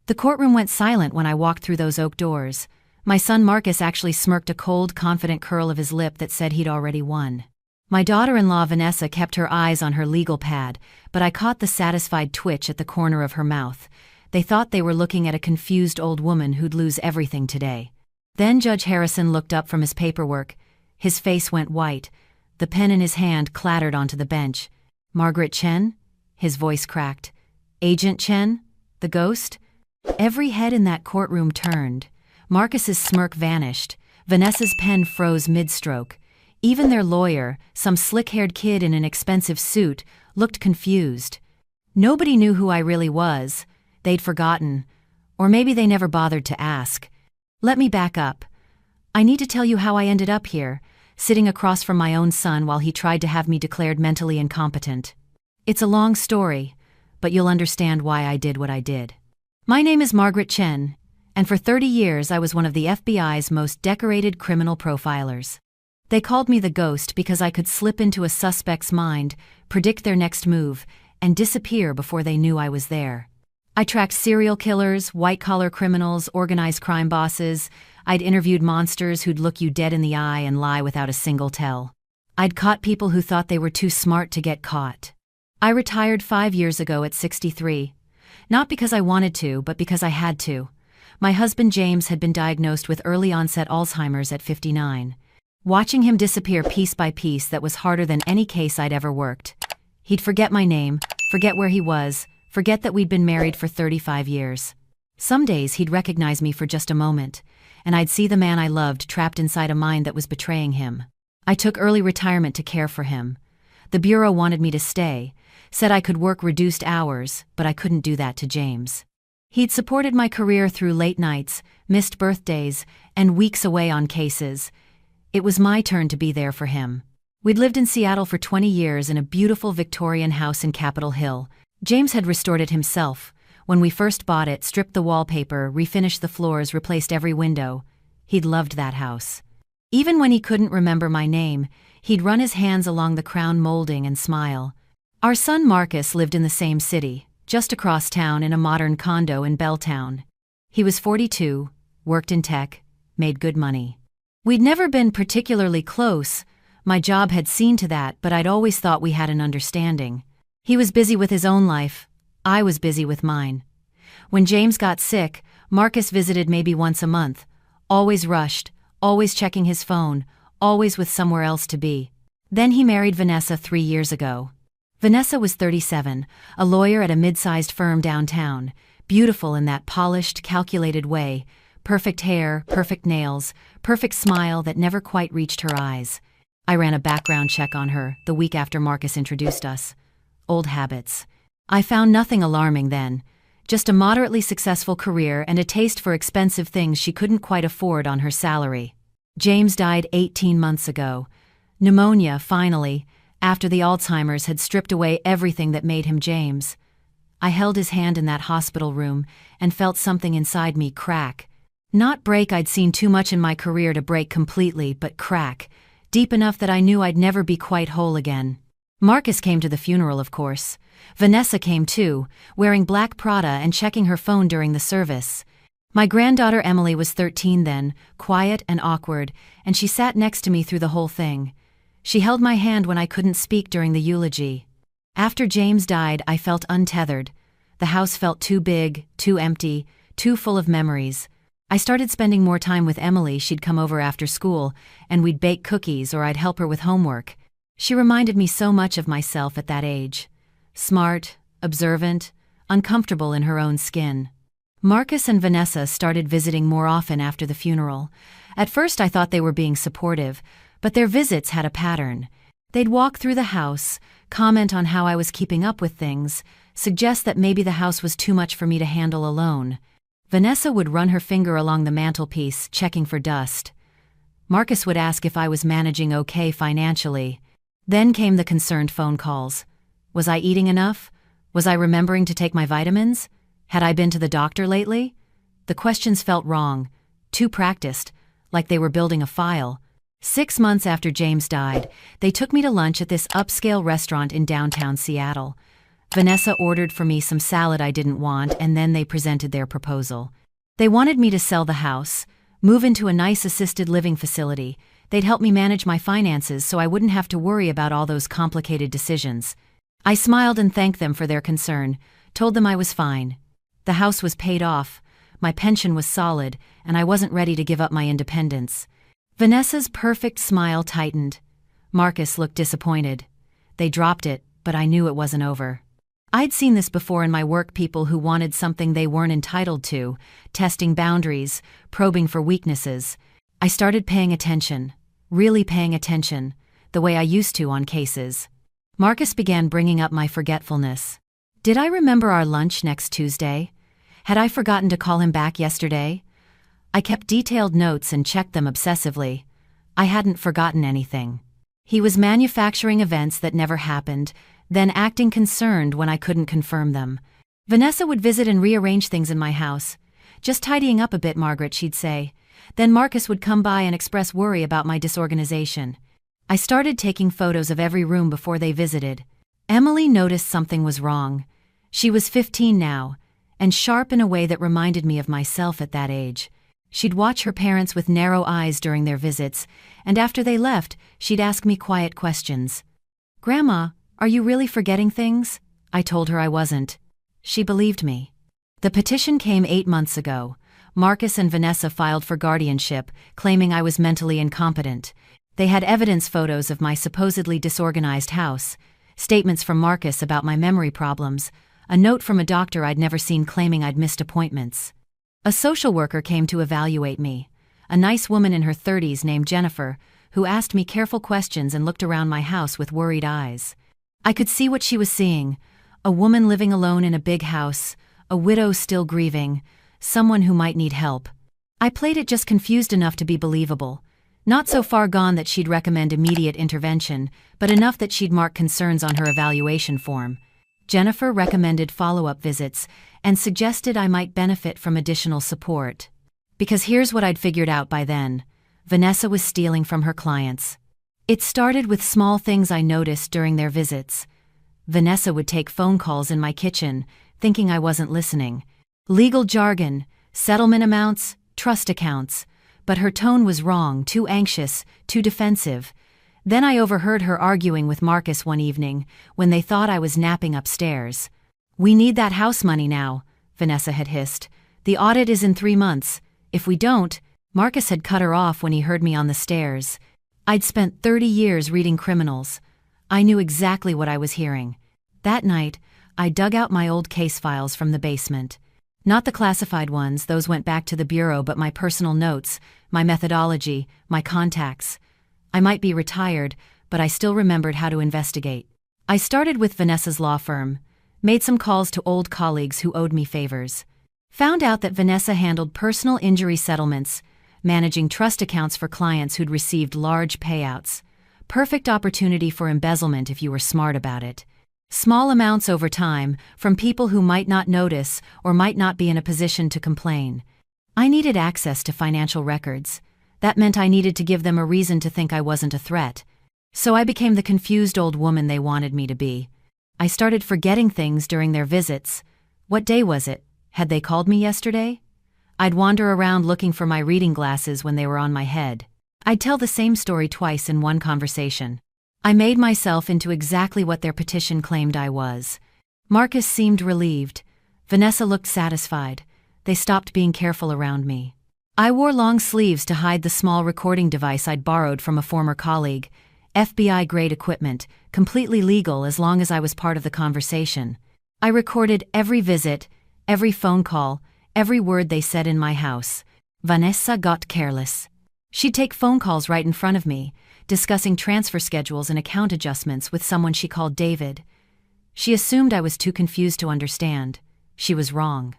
The courtroom went silent when I walked through those oak doors. My son Marcus actually smirked a cold, confident curl of his lip that said he'd already won. My daughter-in-law Vanessa kept her eyes on her legal pad, but I caught the satisfied twitch at the corner of her mouth. They thought they were looking at a confused old woman who'd lose everything today. Then Judge Harrison looked up from his paperwork. His face went white. The pen in his hand clattered onto the bench. "Margaret Chen?" His voice cracked. "Agent Chen? The ghost?" Every head in that courtroom turned. Marcus's smirk vanished. Vanessa's pen froze mid-stroke. Even their lawyer, some slick-haired kid in an expensive suit, looked confused. Nobody knew who I really was. They'd forgotten. Or maybe they never bothered to ask. Let me back up. I need to tell you how I ended up here, sitting across from my own son while he tried to have me declared mentally incompetent. It's a long story, but you'll understand why I did what I did. My name is Margaret Chen, and for 30 years I was one of the FBI's most decorated criminal profilers. They called me the ghost because I could slip into a suspect's mind, predict their next move, and disappear before they knew I was there. I tracked serial killers, white-collar criminals, organized crime bosses. I'd interviewed monsters who'd look you dead in the eye and lie without a single tell. I'd caught people who thought they were too smart to get caught. I retired 5 years ago at 63. Not because I wanted to, but because I had to. My husband James had been diagnosed with early-onset Alzheimer's at 59. Watching him disappear piece by piece, that was harder than any case I'd ever worked. He'd forget my name, forget where he was, forget that we'd been married for 35 years. Some days he'd recognize me for just a moment, and I'd see the man I loved trapped inside a mind that was betraying him. I took early retirement to care for him. The Bureau wanted me to stay, said I could work reduced hours, but I couldn't do that to James. He'd supported my career through late nights, missed birthdays, and weeks away on cases. It was my turn to be there for him. We'd lived in Seattle for 20 years in a beautiful Victorian house in Capitol Hill. James had restored it himself. When we first bought it, stripped the wallpaper, refinished the floors, replaced every window. He'd loved that house. Even when he couldn't remember my name, he'd run his hands along the crown molding and smile. Our son Marcus lived in the same city, just across town in a modern condo in Belltown. He was 42, worked in tech, made good money. We'd never been particularly close. My job had seen to that, but I'd always thought we had an understanding. He was busy with his own life. I was busy with mine. When James got sick, Marcus visited maybe once a month. Always rushed, always checking his phone, always with somewhere else to be. Then he married Vanessa 3 years ago. Vanessa was 37, a lawyer at a mid-sized firm downtown, beautiful in that polished, calculated way, perfect hair, perfect nails, perfect smile that never quite reached her eyes. I ran a background check on her the week after Marcus introduced us. Old habits. I found nothing alarming then, just a moderately successful career and a taste for expensive things she couldn't quite afford on her salary. James died 18 months ago. Pneumonia, finally, after the Alzheimer's had stripped away everything that made him James. I held his hand in that hospital room and felt something inside me crack. Not break, I'd seen too much in my career to break completely, but crack, deep enough that I knew I'd never be quite whole again. Marcus came to the funeral, of course. Vanessa came too, wearing black Prada and checking her phone during the service. My granddaughter Emily was 13 then, quiet and awkward, and she sat next to me through the whole thing. She held my hand when I couldn't speak during the eulogy. After James died, I felt untethered. The house felt too big, too empty, too full of memories. I started spending more time with Emily. She'd come over after school, and we'd bake cookies or I'd help her with homework. She reminded me so much of myself at that age. Smart, observant, uncomfortable in her own skin. Marcus and Vanessa started visiting more often after the funeral. At first I thought they were being supportive, but their visits had a pattern. They'd walk through the house, comment on how I was keeping up with things, suggest that maybe the house was too much for me to handle alone. Vanessa would run her finger along the mantelpiece, checking for dust. Marcus would ask if I was managing okay financially. Then came the concerned phone calls. Was I eating enough? Was I remembering to take my vitamins? Had I been to the doctor lately? The questions felt wrong, too practiced, like they were building a file. 6 months after James died, they took me to lunch at this upscale restaurant in downtown Seattle. Vanessa ordered for me some salad I didn't want, and then they presented their proposal. They wanted me to sell the house, move into a nice assisted living facility. They'd help me manage my finances so I wouldn't have to worry about all those complicated decisions. I smiled and thanked them for their concern, told them I was fine. The house was paid off, my pension was solid, and I wasn't ready to give up my independence. Vanessa's perfect smile tightened. Marcus looked disappointed. They dropped it, but I knew it wasn't over. I'd seen this before in my work, people who wanted something they weren't entitled to, testing boundaries, probing for weaknesses. I started paying attention, really paying attention, the way I used to on cases. Marcus began bringing up my forgetfulness. Did I remember our lunch next Tuesday? Had I forgotten to call him back yesterday? I kept detailed notes and checked them obsessively. I hadn't forgotten anything. He was manufacturing events that never happened, then acting concerned when I couldn't confirm them. Vanessa would visit and rearrange things in my house. Just tidying up a bit, Margaret, she'd say. Then Marcus would come by and express worry about my disorganization. I started taking photos of every room before they visited. Emily noticed something was wrong. She was 15 now, and sharp in a way that reminded me of myself at that age. She'd watch her parents with narrow eyes during their visits, and after they left, she'd ask me quiet questions. "Grandma, are you really forgetting things?" I told her I wasn't. She believed me. The petition came 8 months ago. Marcus and Vanessa filed for guardianship, claiming I was mentally incompetent. They had evidence photos of my supposedly disorganized house, statements from Marcus about my memory problems, a note from a doctor I'd never seen claiming I'd missed appointments. A social worker came to evaluate me, a nice woman in her 30s named Jennifer, who asked me careful questions and looked around my house with worried eyes. I could see what she was seeing: a woman living alone in a big house, a widow still grieving, someone who might need help. I played it just confused enough to be believable, not so far gone that she'd recommend immediate intervention, but enough that she'd mark concerns on her evaluation form. Jennifer recommended follow-up visits and suggested I might benefit from additional support. Because here's what I'd figured out by then: Vanessa was stealing from her clients. It started with small things I noticed during their visits. Vanessa would take phone calls in my kitchen, thinking I wasn't listening. Legal jargon, settlement amounts, trust accounts. But her tone was wrong, too anxious, too defensive. Then I overheard her arguing with Marcus one evening, when they thought I was napping upstairs. "We need that house money now," Vanessa had hissed. "The audit is in 3 months. If we don't..." Marcus had cut her off when he heard me on the stairs. I'd spent 30 years reading criminals. I knew exactly what I was hearing. That night, I dug out my old case files from the basement. Not the classified ones, those went back to the bureau, but my personal notes, my methodology, my contacts. I might be retired, but I still remembered how to investigate. I started with Vanessa's law firm, made some calls to old colleagues who owed me favors. Found out that Vanessa handled personal injury settlements, managing trust accounts for clients who'd received large payouts. Perfect opportunity for embezzlement if you were smart about it. Small amounts over time, from people who might not notice or might not be in a position to complain. I needed access to financial records. That meant I needed to give them a reason to think I wasn't a threat. So I became the confused old woman they wanted me to be. I started forgetting things during their visits. What day was it? Had they called me yesterday? I'd wander around looking for my reading glasses when they were on my head. I'd tell the same story twice in one conversation. I made myself into exactly what their petition claimed I was. Marcus seemed relieved. Vanessa looked satisfied. They stopped being careful around me. I wore long sleeves to hide the small recording device I'd borrowed from a former colleague. FBI-grade equipment, completely legal as long as I was part of the conversation. I recorded every visit, every phone call, every word they said in my house. Vanessa got careless. She'd take phone calls right in front of me, discussing transfer schedules and account adjustments with someone she called David. She assumed I was too confused to understand. She was wrong.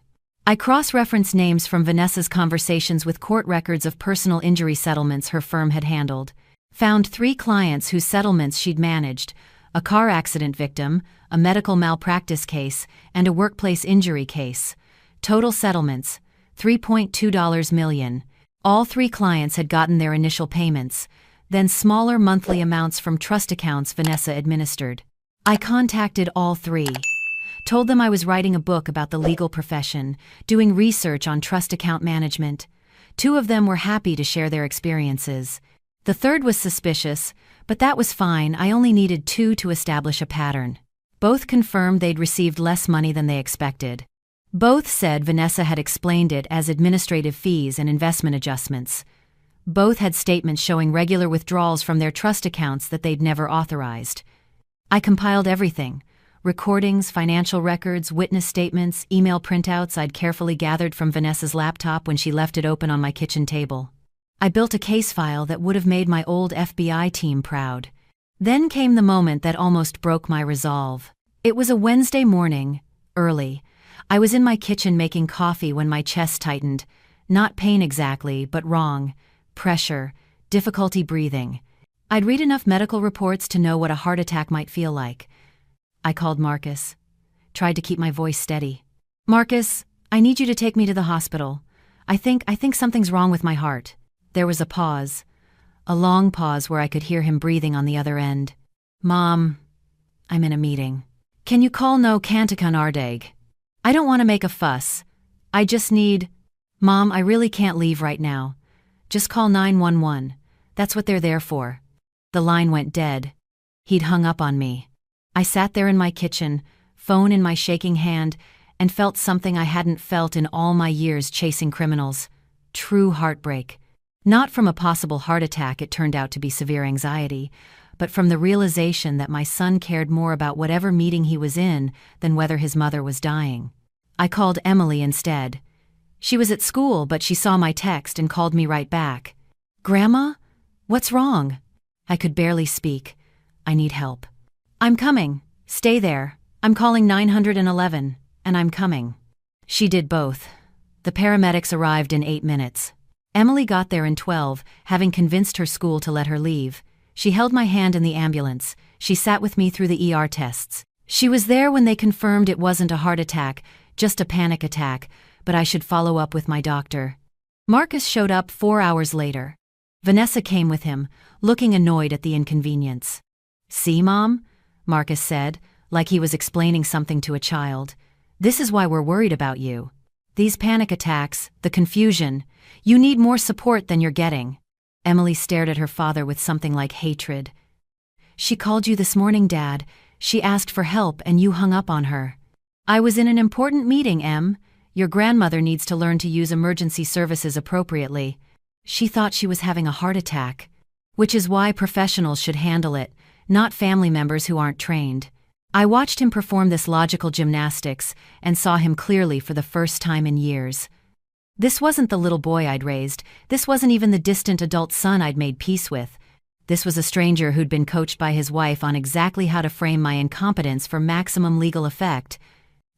I cross-referenced names from Vanessa's conversations with court records of personal injury settlements her firm had handled. Found 3 clients whose settlements she'd managed: a car accident victim, a medical malpractice case, and a workplace injury case. Total settlements, $3.2 million. All 3 clients had gotten their initial payments, then smaller monthly amounts from trust accounts Vanessa administered. I contacted all 3. told them I was writing a book about the legal profession, doing research on trust account management. 2 of them were happy to share their experiences. The third was suspicious, but that was fine. I only needed 2 to establish a pattern. Both confirmed they'd received less money than they expected. Both said Vanessa had explained it as administrative fees and investment adjustments. Both had statements showing regular withdrawals from their trust accounts that they'd never authorized. I compiled everything: recordings, financial records, witness statements, email printouts I'd carefully gathered from Vanessa's laptop when she left it open on my kitchen table. I built a case file that would have made my old FBI team proud. Then came the moment that almost broke my resolve. It was a Wednesday morning, early. I was in my kitchen making coffee when my chest tightened. Not pain exactly, but wrong. Pressure, difficulty breathing. I'd read enough medical reports to know what a heart attack might feel like. I called Marcus. Tried to keep my voice steady. "Marcus, I need you to take me to the hospital. I think something's wrong with my heart." There was a pause. A long pause where I could hear him breathing on the other end. "Mom, I'm in a meeting. Can you call no Canticun Ardeg? I don't want to make a fuss. I just need..." "Mom, I really can't leave right now. Just call 911. That's what they're there for." The line went dead. He'd hung up on me. I sat there in my kitchen, phone in my shaking hand, and felt something I hadn't felt in all my years chasing criminals. True heartbreak. Not from a possible heart attack, it turned out to be severe anxiety, but from the realization that my son cared more about whatever meeting he was in than whether his mother was dying. I called Emily instead. She was at school, but she saw my text and called me right back. "Grandma? What's wrong?" I could barely speak. "I need help." "I'm coming. Stay there. I'm calling 911, and I'm coming." She did both. The paramedics arrived in 8 minutes. Emily got there in 12, having convinced her school to let her leave. She held my hand in the ambulance. She sat with me through the ER tests. She was there when they confirmed it wasn't a heart attack, just a panic attack, but I should follow up with my doctor. Marcus showed up 4 hours later. Vanessa came with him, looking annoyed at the inconvenience. "See, Mom?" Marcus said, like he was explaining something to a child. "This is why we're worried about you. These panic attacks, the confusion, you need more support than you're getting." Emily stared at her father with something like hatred. "She called you this morning, Dad. She asked for help and you hung up on her." "I was in an important meeting, Em. Your grandmother needs to learn to use emergency services appropriately. She thought she was having a heart attack. Which is why professionals should handle it, not family members who aren't trained." I watched him perform this logical gymnastics and saw him clearly for the first time in years. This wasn't the little boy I'd raised. This wasn't even the distant adult son I'd made peace with. This was a stranger who'd been coached by his wife on exactly how to frame my incompetence for maximum legal effect.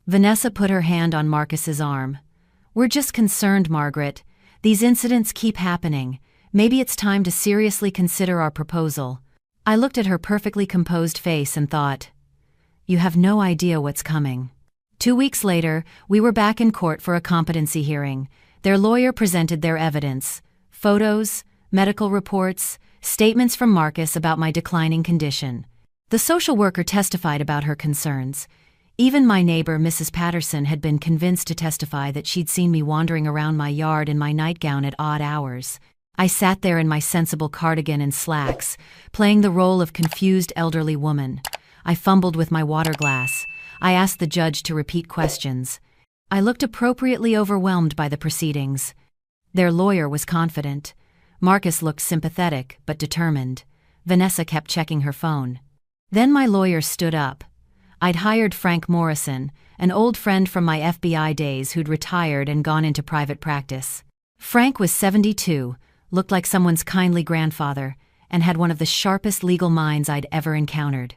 Vanessa put her hand on Marcus's arm. "We're just concerned, Margaret. These incidents keep happening. Maybe it's time to seriously consider our proposal." I looked at her perfectly composed face and thought, "You have no idea what's coming." 2 weeks later, we were back in court for a competency hearing. Their lawyer presented their evidence: photos, medical reports, statements from Marcus about my declining condition. The social worker testified about her concerns. Even my neighbor, Mrs. Patterson, had been convinced to testify that she'd seen me wandering around my yard in my nightgown at odd hours. I sat there in my sensible cardigan and slacks, playing the role of confused elderly woman. I fumbled with my water glass. I asked the judge to repeat questions. I looked appropriately overwhelmed by the proceedings. Their lawyer was confident. Marcus looked sympathetic but determined. Vanessa kept checking her phone. Then my lawyer stood up. I'd hired Frank Morrison, an old friend from my FBI days who'd retired and gone into private practice. Frank was 72, looked like someone's kindly grandfather, and had one of the sharpest legal minds I'd ever encountered.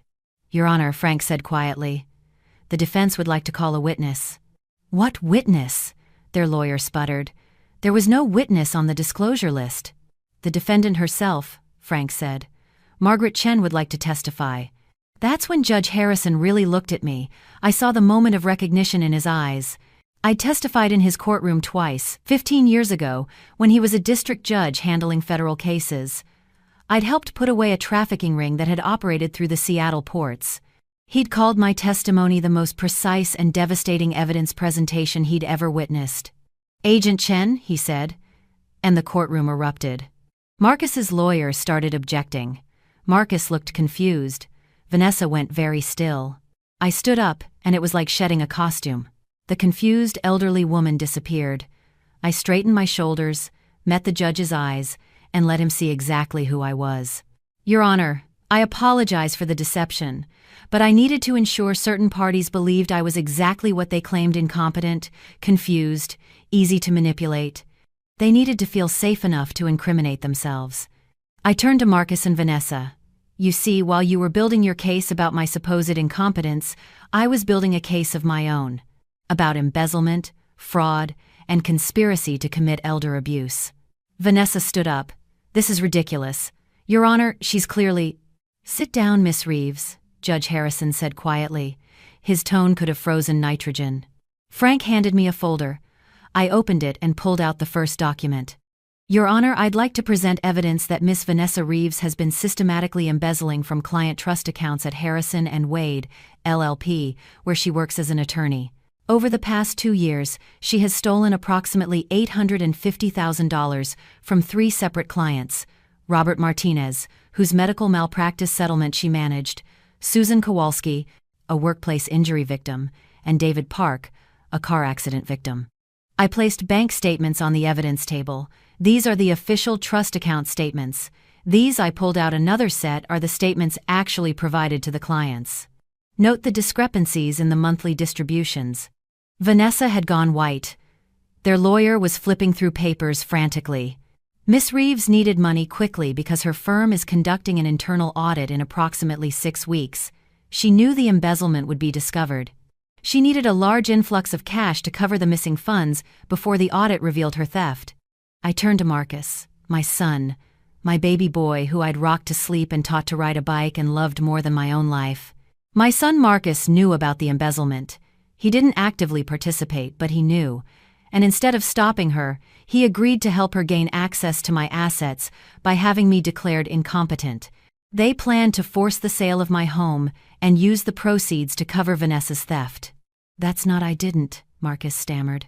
"Your Honor," Frank said quietly, "the defense would like to call a witness." "What witness?" their lawyer sputtered. "There was no witness on the disclosure list." "The defendant herself," Frank said. "Margaret Chen would like to testify." That's when Judge Harrison really looked at me. I saw the moment of recognition in his eyes. I'd testified in his courtroom twice, 15 years ago, when he was a district judge handling federal cases. I'd helped put away a trafficking ring that had operated through the Seattle ports. He'd called my testimony the most precise and devastating evidence presentation he'd ever witnessed. "Agent Chen," he said, and the courtroom erupted. Marcus's lawyer started objecting. Marcus looked confused. Vanessa went very still. I stood up, and it was like shedding a costume. The confused elderly woman disappeared. I straightened my shoulders, met the judge's eyes, and let him see exactly who I was. "Your Honor, I apologize for the deception, but I needed to ensure certain parties believed I was exactly what they claimed: incompetent, confused, easy to manipulate. They needed to feel safe enough to incriminate themselves." I turned to Marcus and Vanessa. "You see, while you were building your case about my supposed incompetence, I was building a case of my own, about embezzlement, fraud, and conspiracy to commit elder abuse." Vanessa stood up. "This is ridiculous. Your Honor, she's clearly—" "Sit down, Miss Reeves," Judge Harrison said quietly. His tone could have frozen nitrogen. Frank handed me a folder. I opened it and pulled out the first document. "Your Honor, I'd like to present evidence that Miss Vanessa Reeves has been systematically embezzling from client trust accounts at Harrison and Wade, LLP, where she works as an attorney. Over the past 2 years, she has stolen approximately $850,000 from 3 separate clients: Robert Martinez, whose medical malpractice settlement she managed, Susan Kowalski, a workplace injury victim, and David Park, a car accident victim." I placed bank statements on the evidence table. "These are the official trust account statements. These," I pulled out another set, "are the statements actually provided to the clients. Note the discrepancies in the monthly distributions." Vanessa had gone white. Their lawyer was flipping through papers frantically. "Miss Reeves needed money quickly because her firm is conducting an internal audit in approximately 6 weeks. She knew the embezzlement would be discovered. She needed a large influx of cash to cover the missing funds before the audit revealed her theft." I turned to Marcus, my son, my baby boy who I'd rocked to sleep and taught to ride a bike and loved more than my own life. My son Marcus knew about the embezzlement. He didn't actively participate, but he knew. And instead of stopping her, he agreed to help her gain access to my assets by having me declared incompetent. They planned to force the sale of my home and use the proceeds to cover Vanessa's theft. "That's not I didn't," Marcus stammered.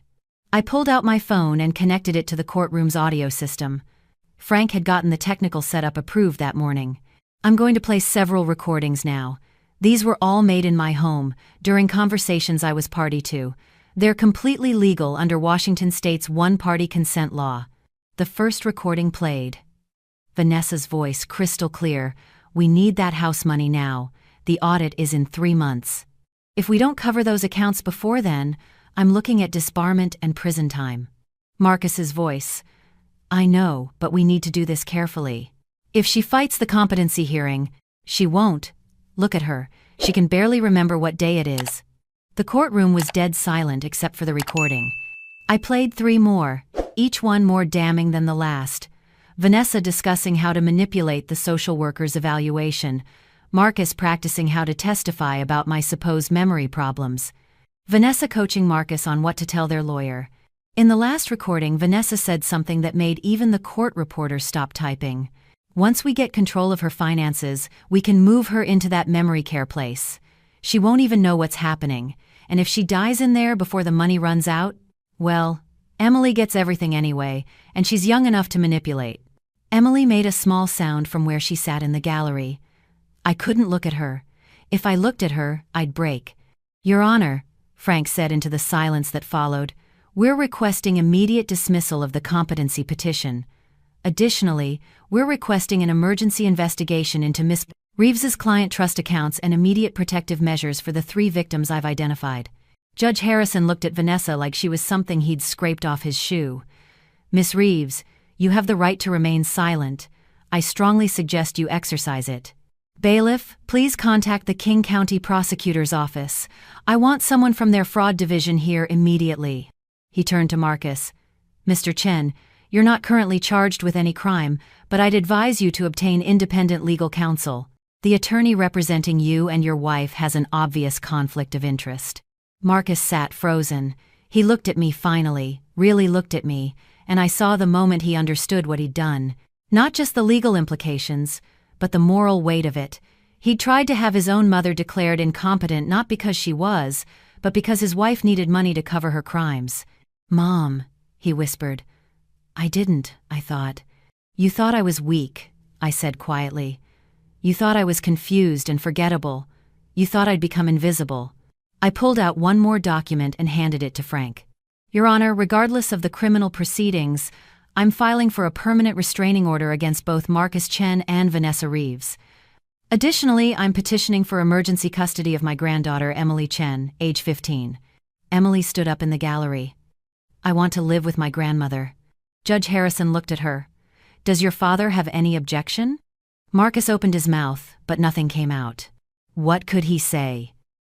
I pulled out my phone and connected it to the courtroom's audio system. Frank had gotten the technical setup approved that morning. "I'm going to play several recordings now. These were all made in my home, during conversations I was party to. They're completely legal under Washington State's one-party consent law." The first recording played. Vanessa's voice crystal clear. "We need that house money now. The audit is in 3 months. If we don't cover those accounts before then, I'm looking at disbarment and prison time." Marcus's voice. "I know, but we need to do this carefully. If she fights the competency hearing—" "She won't. Look at her. She can barely remember what day it is." The courtroom was dead silent except for the recording. I played 3 more, each one more damning than the last. Vanessa discussing how to manipulate the social worker's evaluation. Marcus practicing how to testify about my supposed memory problems. Vanessa coaching Marcus on what to tell their lawyer. In the last recording, Vanessa said something that made even the court reporter stop typing. "Once we get control of her finances, we can move her into that memory care place. She won't even know what's happening, and if she dies in there before the money runs out, well, Emily gets everything anyway, and she's young enough to manipulate." Emily made a small sound from where she sat in the gallery. I couldn't look at her. If I looked at her, I'd break. "Your Honor," Frank said into the silence that followed, "we're requesting immediate dismissal of the competency petition. Additionally, we're requesting an emergency investigation into Miss Reeves's client trust accounts and immediate protective measures for the 3 victims I've identified." Judge Harrison looked at Vanessa like she was something he'd scraped off his shoe. "Miss Reeves, you have the right to remain silent. I strongly suggest you exercise it. Bailiff, please contact the King County Prosecutor's Office. I want someone from their fraud division here immediately." He turned to Marcus. "Mr. Chen, you're not currently charged with any crime, but I'd advise you to obtain independent legal counsel. The attorney representing you and your wife has an obvious conflict of interest." Marcus sat frozen. He looked at me finally, really looked at me, and I saw the moment he understood what he'd done. Not just the legal implications, but the moral weight of it. He'd tried to have his own mother declared incompetent not because she was, but because his wife needed money to cover her crimes. "Mom," he whispered. "I didn't," I thought. "You thought I was weak," I said quietly. "You thought I was confused and forgettable. You thought I'd become invisible." I pulled out one more document and handed it to Frank. "Your Honor, regardless of the criminal proceedings, I'm filing for a permanent restraining order against both Marcus Chen and Vanessa Reeves. Additionally, I'm petitioning for emergency custody of my granddaughter, Emily Chen, age 15. Emily stood up in the gallery. "I want to live with my grandmother." Judge Harrison looked at her. "Does your father have any objection?" Marcus opened his mouth, but nothing came out. What could he say?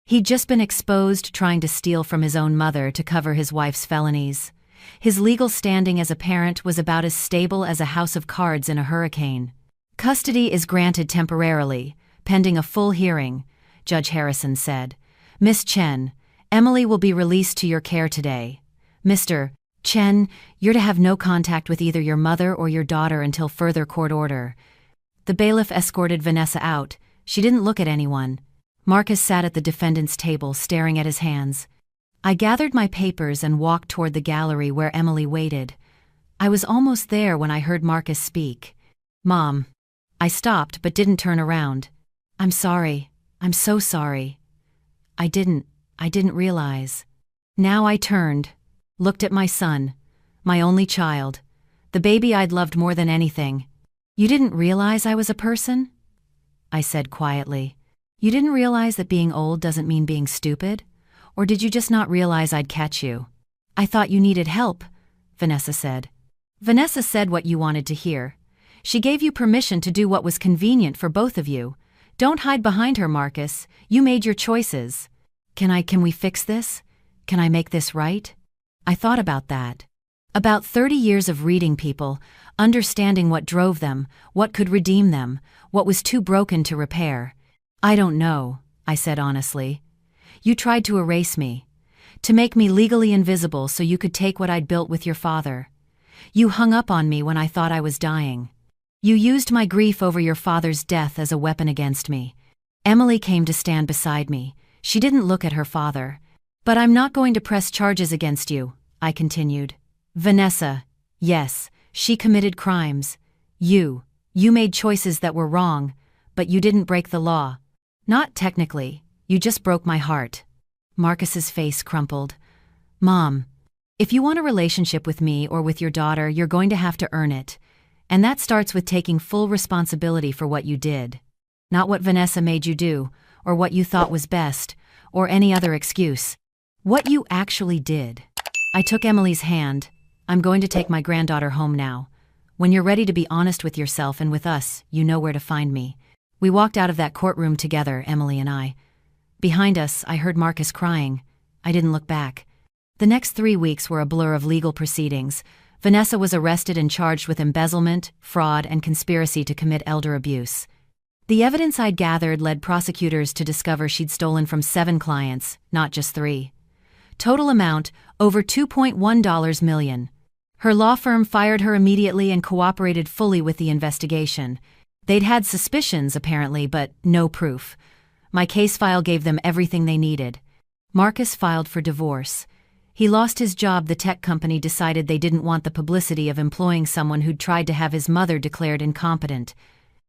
He'd just been exposed trying to steal from his own mother to cover his wife's felonies. His legal standing as a parent was about as stable as a house of cards in a hurricane. "Custody is granted temporarily, pending a full hearing," Judge Harrison said. "Miss Chen, Emily will be released to your care today. Mr. Chen, you're to have no contact with either your mother or your daughter until further court order." The bailiff escorted Vanessa out. She didn't look at anyone. Marcus sat at the defendant's table, staring at his hands. I gathered my papers and walked toward the gallery where Emily waited. I was almost there when I heard Marcus speak. "Mom." I stopped but didn't turn around. "I'm sorry. I'm so sorry. I didn't realize." Now I turned, looked at my son, my only child, the baby I'd loved more than anything. "You didn't realize I was a person?" I said quietly. "You didn't realize that being old doesn't mean being stupid? Or did you just not realize I'd catch you?" "I thought you needed help," Vanessa said. "Vanessa said what you wanted to hear. She gave you permission to do what was convenient for both of you. Don't hide behind her, Marcus. You made your choices. Can we fix this? Can I make this right?" I thought about that. About 30 years of reading people, understanding what drove them, what could redeem them, what was too broken to repair. "I don't know," I said honestly. "You tried to erase me, to make me legally invisible so you could take what I'd built with your father. You hung up on me when I thought I was dying. You used my grief over your father's death as a weapon against me." Emily came to stand beside me. She didn't look at her father. "But I'm not going to press charges against you," I continued. "Vanessa, yes, she committed crimes. You made choices that were wrong, but you didn't break the law. Not technically, you just broke my heart." Marcus's face crumpled. "Mom, if you want a relationship with me or with your daughter, you're going to have to earn it. And that starts with taking full responsibility for what you did. Not what Vanessa made you do, or what you thought was best, or any other excuse. What you actually did." I took Emily's hand. "I'm going to take my granddaughter home now. When you're ready to be honest with yourself and with us, you know where to find me." We walked out of that courtroom together, Emily and I. Behind us, I heard Marcus crying. I didn't look back. The next 3 weeks were a blur of legal proceedings. Vanessa was arrested and charged with embezzlement, fraud, and conspiracy to commit elder abuse. The evidence I'd gathered led prosecutors to discover she'd stolen from 7 clients, not just 3. Total amount, over $2.1 million. Her law firm fired her immediately and cooperated fully with the investigation. They'd had suspicions, apparently, but no proof. My case file gave them everything they needed. Marcus filed for divorce. He lost his job. The tech company decided they didn't want the publicity of employing someone who'd tried to have his mother declared incompetent.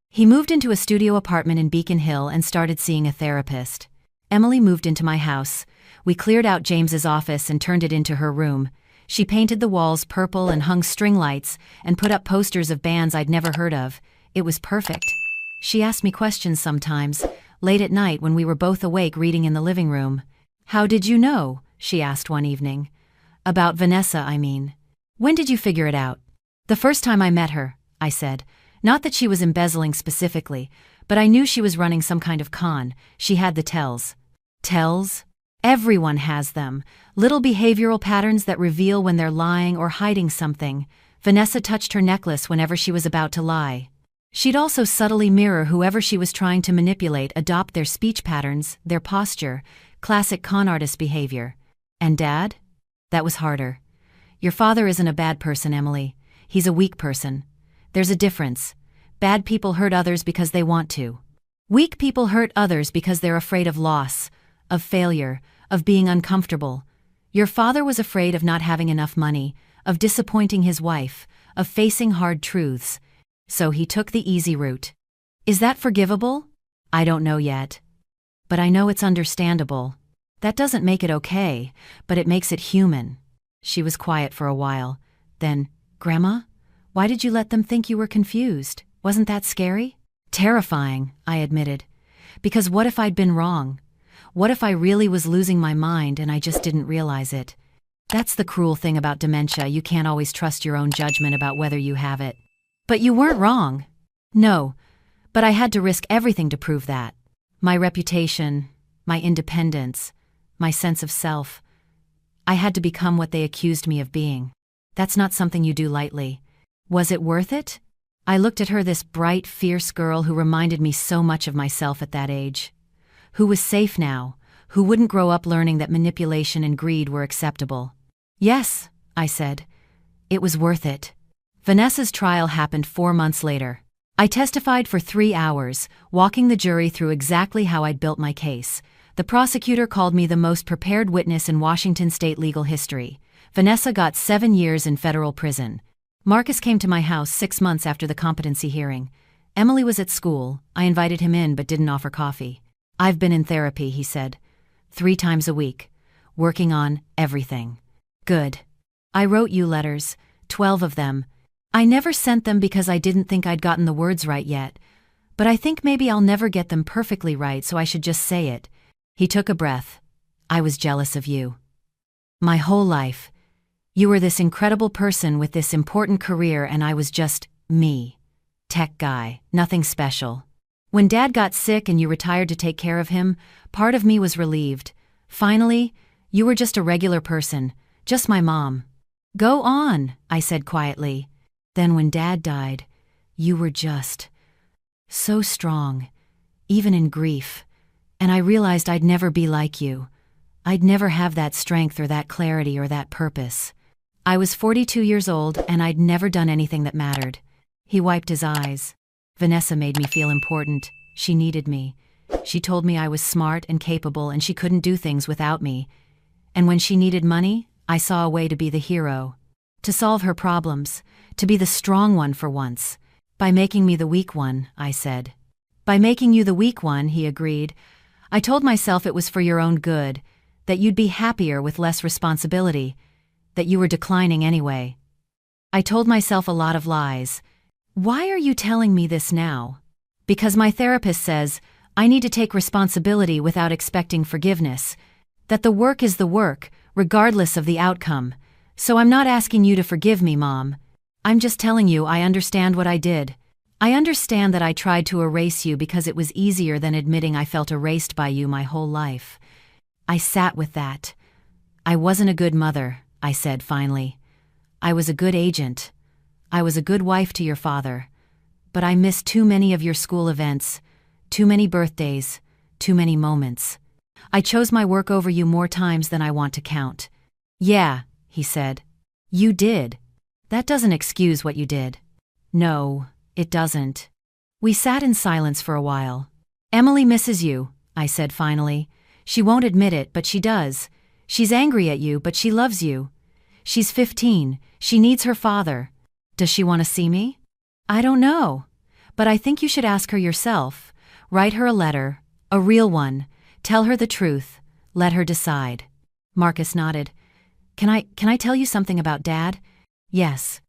He moved into a studio apartment in Beacon Hill and started seeing a therapist. Emily moved into my house. We cleared out James's office and turned it into her room. She painted the walls purple and hung string lights and put up posters of bands I'd never heard of. It was perfect. She asked me questions sometimes, late at night when we were both awake reading in the living room. "How did you know?" she asked one evening. "About Vanessa, I mean. When did you figure it out?" "The first time I met her," I said. "Not that she was embezzling specifically, but I knew she was running some kind of con. She had the tells." "Tells?" "Everyone has them. Little behavioral patterns that reveal when they're lying or hiding something. Vanessa touched her necklace whenever she was about to lie. She'd also subtly mirror whoever she was trying to manipulate, adopt their speech patterns, their posture, classic con artist behavior." "And Dad?" "That was harder. Your father isn't a bad person, Emily. He's a weak person. There's a difference. Bad people hurt others because they want to. Weak people hurt others because they're afraid of loss, of failure, of being uncomfortable. Your father was afraid of not having enough money, of disappointing his wife, of facing hard truths. So he took the easy route. Is that forgivable? I don't know yet. But I know it's understandable. That doesn't make it okay, but it makes it human. She was quiet for a while. Then, Grandma, why did you let them think you were confused? Wasn't that scary? Terrifying, I admitted. Because what if I'd been wrong? What if I really was losing my mind and I just didn't realize it? That's the cruel thing about dementia, you can't always trust your own judgment about whether you have it. But you weren't wrong. No, but I had to risk everything to prove that. My reputation, my independence, my sense of self. I had to become what they accused me of being. That's not something you do lightly. Was it worth it? I looked at her, this bright, fierce girl who reminded me so much of myself at that age. Who was safe now, who wouldn't grow up learning that manipulation and greed were acceptable. Yes, I said. It was worth it. Vanessa's trial happened 4 months later. I testified for 3 hours, walking the jury through exactly how I'd built my case. The prosecutor called me the most prepared witness in Washington state legal history. Vanessa got 7 years in federal prison. Marcus came to my house 6 months after the competency hearing. Emily was at school. I invited him in but didn't offer coffee. I've been in therapy, he said. 3 times a week. Working on everything. Good. I wrote you letters, 12 of them. I never sent them because I didn't think I'd gotten the words right yet. But I think maybe I'll never get them perfectly right, so I should just say it. He took a breath. I was jealous of you. My whole life. You were this incredible person with this important career and I was just me. Tech guy, nothing special. When Dad got sick and you retired to take care of him, part of me was relieved. Finally, you were just a regular person, just my mom. Go on, I said quietly. Then when Dad died, you were just so strong, even in grief. And I realized I'd never be like you. I'd never have that strength or that clarity or that purpose. I was 42 years old and I'd never done anything that mattered. He wiped his eyes. Vanessa made me feel important. She needed me. She told me I was smart and capable and she couldn't do things without me. And when she needed money, I saw a way to be the hero. To solve her problems. To be the strong one for once. By making me the weak one, I said. By making you the weak one, he agreed. I told myself it was for your own good, that you'd be happier with less responsibility, that you were declining anyway. I told myself a lot of lies. Why are you telling me this now? Because my therapist says I need to take responsibility without expecting forgiveness, that the work is the work, regardless of the outcome. So I'm not asking you to forgive me, Mom. I'm just telling you I understand what I did. I understand that I tried to erase you because it was easier than admitting I felt erased by you my whole life. I sat with that. I wasn't a good mother, I said finally. I was a good agent. I was a good wife to your father. But I missed too many of your school events, too many birthdays, too many moments. I chose my work over you more times than I want to count. Yeah, he said. You did. That doesn't excuse what you did. No, it doesn't. We sat in silence for a while. Emily misses you, I said finally. She won't admit it, but she does. She's angry at you, but she loves you. She's 15. She needs her father. Does she want to see me? I don't know. But I think you should ask her yourself. Write her a letter, a real one. Tell her the truth. Let her decide. Marcus nodded. Can I tell you something about Dad? Yes.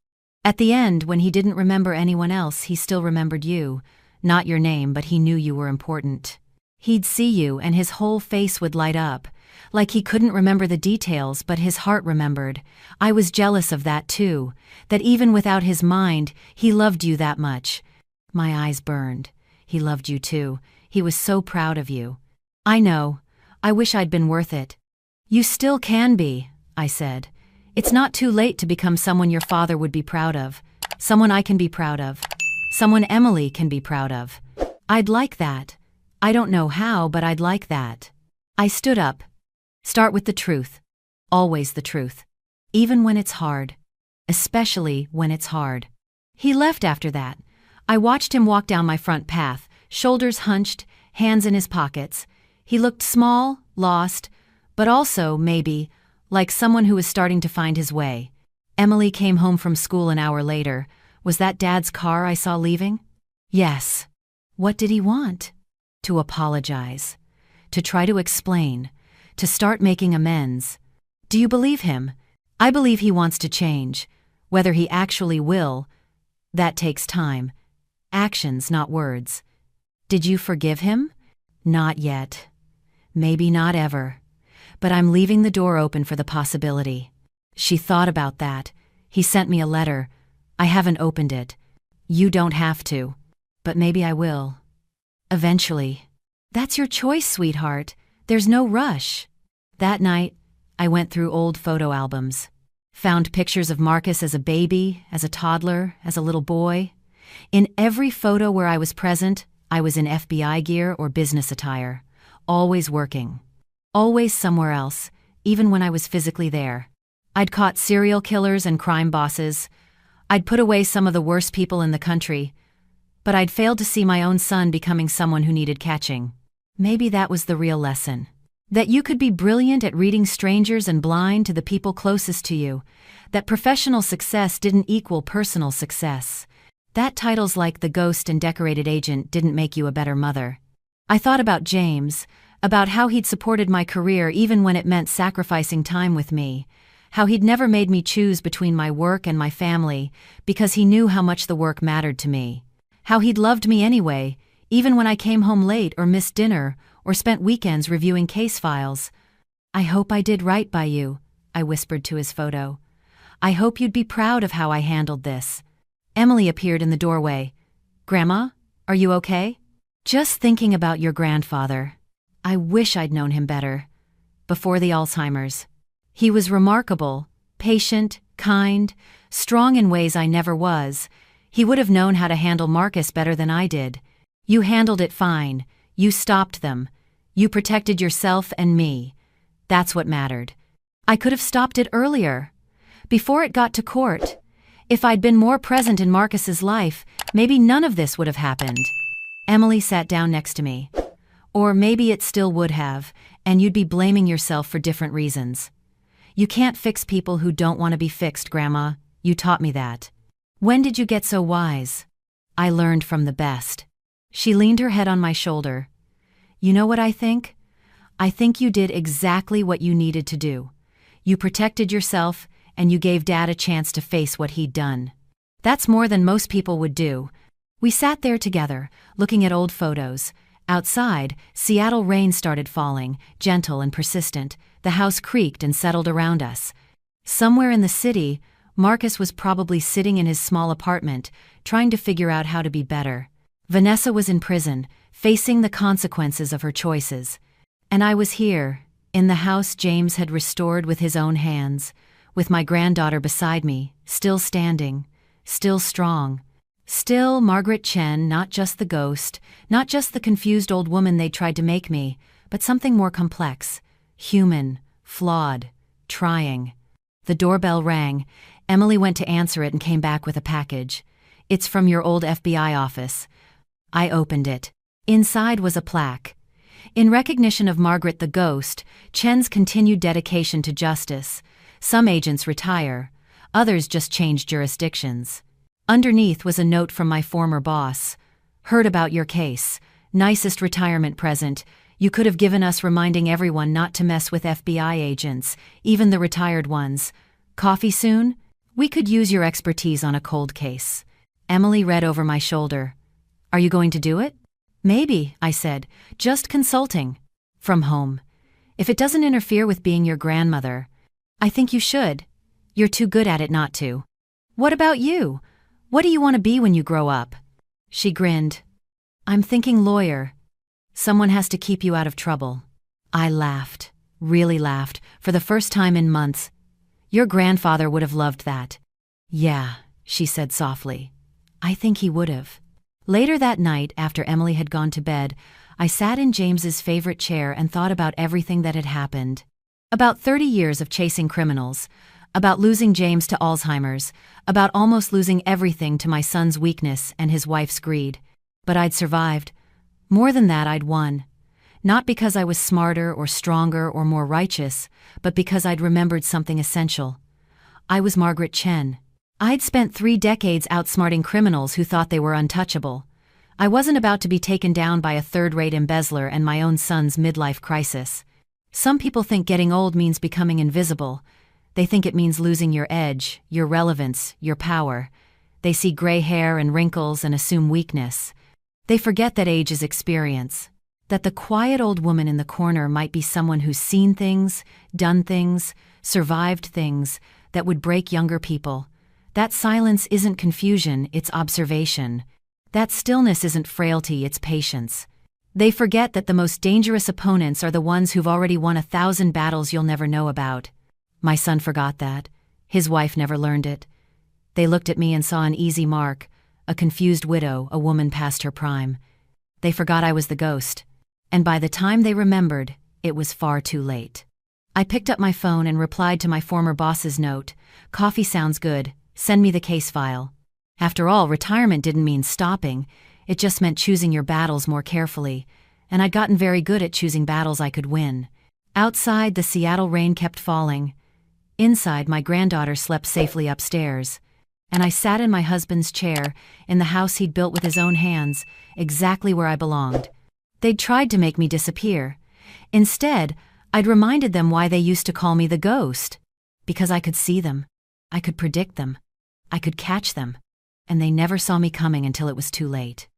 At the end, when he didn't remember anyone else, he still remembered you. Not your name, but he knew you were important. He'd see you and his whole face would light up. Like he couldn't remember the details, but his heart remembered. I was jealous of that too, that even without his mind, he loved you that much. My eyes burned. He loved you too. He was so proud of you. I know. I wish I'd been worth it. You still can be, I said. It's not too late to become someone your father would be proud of. Someone I can be proud of. Someone Emily can be proud of. I'd like that. I don't know how, but I'd like that. I stood up. Start with the truth. Always the truth. Even when it's hard. Especially when it's hard. He left after that. I watched him walk down my front path, shoulders hunched, hands in his pockets. He looked small, lost, but also, maybe, like someone who was starting to find his way. Emily came home from school an hour later. Was that Dad's car I saw leaving? Yes. What did he want? To apologize. To try to explain. To start making amends. Do you believe him? I believe he wants to change. Whether he actually will, that takes time. Actions, not words. Did you forgive him? Not yet. Maybe not ever. But I'm leaving the door open for the possibility. She thought about that. He sent me a letter. I haven't opened it. You don't have to. But maybe I will. Eventually. That's your choice, sweetheart. There's no rush. That night, I went through old photo albums. Found pictures of Marcus as a baby, as a toddler, as a little boy. In every photo where I was present, I was in FBI gear or business attire. Always working. Always somewhere else, even when I was physically there. I'd caught serial killers and crime bosses. I'd put away some of the worst people in the country. But I'd failed to see my own son becoming someone who needed catching. Maybe that was the real lesson. That you could be brilliant at reading strangers and blind to the people closest to you. That professional success didn't equal personal success. That titles like the ghost and decorated agent didn't make you a better mother. I thought about James, about how he'd supported my career even when it meant sacrificing time with me, how he'd never made me choose between my work and my family because he knew how much the work mattered to me, how he'd loved me anyway, even when I came home late or missed dinner or spent weekends reviewing case files. I hope I did right by you, I whispered to his photo. I hope you'd be proud of how I handled this. Emily appeared in the doorway. Grandma, are you okay? Just thinking about your grandfather. I wish I'd known him better. Before the Alzheimer's. He was remarkable, patient, kind, strong in ways I never was. He would have known how to handle Marcus better than I did. You handled it fine. You stopped them. You protected yourself and me. That's what mattered. I could have stopped it earlier. Before it got to court. If I'd been more present in Marcus's life, maybe none of this would have happened. Emily sat down next to me. Or maybe it still would have, and you'd be blaming yourself for different reasons. You can't fix people who don't want to be fixed, Grandma. You taught me that. When did you get so wise? I learned from the best. She leaned her head on my shoulder. You know what I think? I think you did exactly what you needed to do. You protected yourself, and you gave Dad a chance to face what he'd done. That's more than most people would do. We sat there together, looking at old photos. Outside, Seattle rain started falling, gentle and persistent. The house creaked and settled around us. Somewhere in the city, Marcus was probably sitting in his small apartment, trying to figure out how to be better. Vanessa was in prison, facing the consequences of her choices. And I was here, in the house James had restored with his own hands, with my granddaughter beside me, still standing, still strong. Still Margaret Chen, not just the ghost, not just the confused old woman they'd tried to make me, but something more complex, human, flawed, trying. The doorbell rang. Emily went to answer it and came back with a package. It's from your old FBI office. I opened it. Inside was a plaque. In recognition of Margaret the ghost, Chen's continued dedication to justice. Some agents retire, others just change jurisdictions. Underneath was a note from my former boss. Heard about your case. Nicest retirement present. You could have given us, reminding everyone not to mess with FBI agents, even the retired ones. Coffee soon? We could use your expertise on a cold case. Emily read over my shoulder. Are you going to do it? Maybe, I said. Just consulting. From home. If it doesn't interfere with being your grandmother. I think you should. You're too good at it not to. What about you? What do you want to be when you grow up? She grinned. I'm thinking lawyer. Someone has to keep you out of trouble. I laughed, really laughed, for the first time in months. Your grandfather would have loved that. Yeah, she said softly. I think he would have. Later that night, after Emily had gone to bed, I sat in James's favorite chair and thought about everything that had happened. About 30 years of chasing criminals. About losing James to Alzheimer's, about almost losing everything to my son's weakness and his wife's greed. But I'd survived. More than that, I'd won. Not because I was smarter or stronger or more righteous, but because I'd remembered something essential. I was Margaret Chen. I'd spent 3 decades outsmarting criminals who thought they were untouchable. I wasn't about to be taken down by a third-rate embezzler and my own son's midlife crisis. Some people think getting old means becoming invisible. They think it means losing your edge, your relevance, your power. They see gray hair and wrinkles and assume weakness. They forget that age is experience. That the quiet old woman in the corner might be someone who's seen things, done things, survived things that would break younger people. That silence isn't confusion, it's observation. That stillness isn't frailty, it's patience. They forget that the most dangerous opponents are the ones who've already won 1,000 battles you'll never know about. My son forgot that. His wife never learned it. They looked at me and saw an easy mark, a confused widow, a woman past her prime. They forgot I was the ghost. And by the time they remembered, it was far too late. I picked up my phone and replied to my former boss's note, "Coffee sounds good, send me the case file." After all, retirement didn't mean stopping, it just meant choosing your battles more carefully, and I'd gotten very good at choosing battles I could win. Outside, the Seattle rain kept falling. Inside, my granddaughter slept safely upstairs. And I sat in my husband's chair, in the house he'd built with his own hands, exactly where I belonged. They'd tried to make me disappear. Instead, I'd reminded them why they used to call me the ghost. Because I could see them. I could predict them. I could catch them. And they never saw me coming until it was too late.